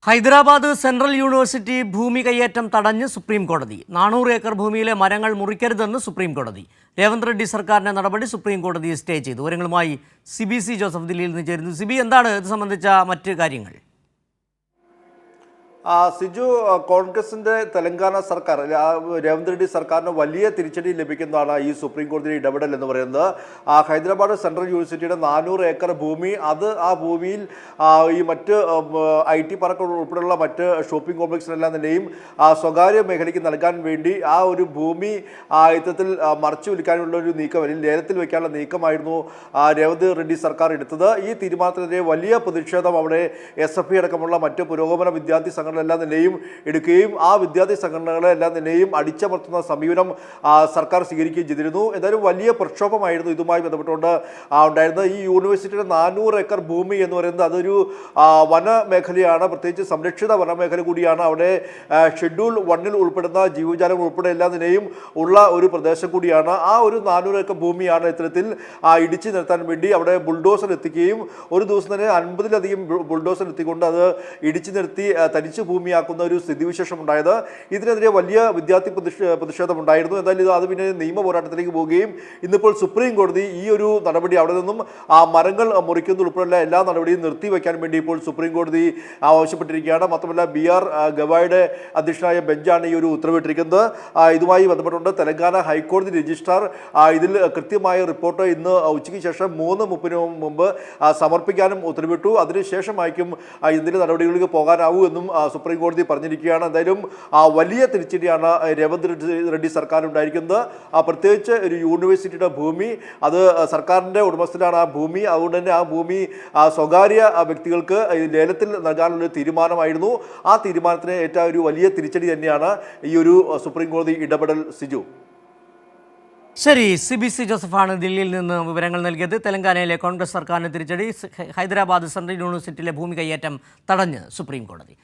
Hyderabad central university ഭൂമി കയ്യേറ്റം തടഞ്ഞ് സുപ്രീം കോടതി. 400 ഏക്കർ ഭൂമിയിലെ മരങ്ങൾ മുറിക്കരുതെന്ന് സുപ്രീം കോടതി. രേവന്ത് റെഡ്ഡി സർക്കാരിന്റെ നടപടി സുപ്രീം കോടതി സ്റ്റേ ചെയ്തു. വിവരങ്ങളുമായി സി ജോസഫ് ദില്ലിയിൽ നിന്ന് ചേരുന്നു. സിബി, എന്താണ് ഇത് സംബന്ധിച്ച മറ്റ് കാര്യങ്ങൾ? സിജു, കോൺഗ്രസിന്റെ തെലങ്കാന സർക്കാർ രേവന്ത് റെഡ്ഡി സർക്കാരിന് വലിയ തിരിച്ചടി ലഭിക്കുന്നതാണ് ഈ സുപ്രീം കോടതി ഇടപെടൽ എന്ന് പറയുന്നത്. ഹൈദരാബാദ് സെൻട്രൽ യൂണിവേഴ്സിറ്റിയുടെ 400 ഏക്കർ ഭൂമി, ആ ഭൂമിയിൽ ഈ മറ്റ് IT പാർക്ക് ഉൾപ്പെടെയുള്ള മറ്റ് ഷോപ്പിംഗ് കോംപ്ലക്സിനെല്ലാം തന്നെയും സ്വകാര്യ മേഖലയ്ക്ക് നൽകാൻ വേണ്ടി ആ ഒരു ഭൂമി ഇത്തരത്തിൽ മറച്ചു വിൽക്കാനുള്ള ഒരു നീക്കം, അല്ലെങ്കിൽ ലേലത്തിൽ വെക്കാനുള്ള നീക്കമായിരുന്നു രേവന്ത് റെഡ്ഡി സർക്കാർ എടുത്തത്. ഈ തീരുമാനത്തിനെതിരെ വലിയ പ്രതിഷേധം അവിടെ SFI അടക്കമുള്ള മറ്റ് പുരോഗമന വിദ്യാർത്ഥി എല്ലാം തന്നെയും എടുക്കുകയും ആ വിദ്യാർത്ഥി സംഘടനകളെല്ലാം തന്നെയും അടിച്ചമർത്തുന്ന സമീപനം സർക്കാർ സ്വീകരിക്കുകയും ചെയ്തിരുന്നു. എന്തായാലും വലിയ പ്രക്ഷോഭമായിരുന്നു ഇതുമായി ബന്ധപ്പെട്ടുകൊണ്ട് ഉണ്ടായിരുന്നത്. ഈ യൂണിവേഴ്സിറ്റിയുടെ 400 ഏക്കർ ഭൂമി എന്ന് പറയുന്നത് അതൊരു വനമേഖലയാണ്, പ്രത്യേകിച്ച് സംരക്ഷിത വനമേഖല കൂടിയാണ്. അവിടെ ഷെഡ്യൂൾ 1-ൽ ഉൾപ്പെടുന്ന ജീവജാലങ്ങൾ ഉൾപ്പെടെ എല്ലാം തന്നെയും ഉള്ള ഒരു പ്രദേശം കൂടിയാണ്. ആ ഒരു 400 ഏക്കർ ഭൂമിയാണ് ഇത്തരത്തിൽ ഇടിച്ചു നിർത്താൻ വേണ്ടി അവിടെ ബുൾഡോസർ എത്തിക്കുകയും ഒരു ദിവസം തന്നെ 50-ലധികം ബുൾഡോസർ എത്തിക്കൊണ്ട് അത് ഇടിച്ചു നിർത്തി തനിച്ച് ഭൂമിയാക്കുന്ന ഒരു സ്ഥിതിവിശേഷം ഉണ്ടായത്. ഇതിനെതിരെ വലിയ വിദ്യാർത്ഥി പ്രതിഷേധം ഉണ്ടായിരുന്നു. എന്തായാലും അത് പിന്നെ നിയമ പോരാട്ടത്തിലേക്ക് പോവുകയും ഇന്നിപ്പോൾ സുപ്രീം കോടതി ഈ ഒരു നടപടി അവിടെ നിന്നും മരങ്ങൾ മുറിക്കുന്ന ഉൾപ്പെടെയുള്ള എല്ലാ നടപടിയും നിർത്തിവെക്കാൻ വേണ്ടി ഇപ്പോൾ സുപ്രീം കോടതി ആവശ്യപ്പെട്ടിരിക്കുകയാണ്. മാത്രമല്ല BR ഗവായിയുടെ അധ്യക്ഷനായ ബെഞ്ചാണ് ഈ ഒരു ഉത്തരവിട്ടിരിക്കുന്നത്. ഇതുമായി ബന്ധപ്പെട്ടുകൊണ്ട് തെലങ്കാന ഹൈക്കോടതി രജിസ്ട്രാർ ഇതിൽ കൃത്യമായ റിപ്പോർട്ട് ഇന്ന് ഉച്ചയ്ക്ക് ശേഷം 3:30 മുമ്പ് സമർപ്പിക്കാനും ഉത്തരവിട്ടു. അതിനുശേഷമായിരിക്കും ഇതിന്റെ നടപടികളിലേക്ക് പോകാനാവൂ എന്നും സുപ്രീം കോടതി പറഞ്ഞിരിക്കുകയാണ്. എന്തായാലും വലിയ തിരിച്ചടിയാണ് രേവന്ത് റെഡ്ഡി സർക്കാർ ഉണ്ടായിരിക്കുന്നത്. പ്രത്യേകിച്ച് ഒരു യൂണിവേഴ്സിറ്റിയുടെ ഭൂമി, അത് സർക്കാരിൻ്റെ ഉടമസ്ഥയിലാണ് ആ ഭൂമി. അതുകൊണ്ട് തന്നെ ആ ഭൂമി സ്വകാര്യ വ്യക്തികൾക്ക് ലേലത്തിൽ നൽകാനുള്ള തീരുമാനമായിരുന്നു. ആ തീരുമാനത്തിന് ഏറ്റ ഒരു വലിയ തിരിച്ചടി തന്നെയാണ് ഈ ഒരു സുപ്രീം കോടതി ഇടപെടൽ. സിജു, ശരി. സി ജോസഫാണ് ദില്ലിയിൽ നിന്ന് വിവരങ്ങൾ നൽകിയത്. തെലങ്കാനയിലെ കോൺഗ്രസ് സർക്കാരിന് തിരിച്ചടി. ഹൈദരാബാദ് സെൻട്രൽ യൂണിവേഴ്സിറ്റിയിലെ ഭൂമി കയ്യേറ്റം തടഞ്ഞ് സുപ്രീം കോടതി.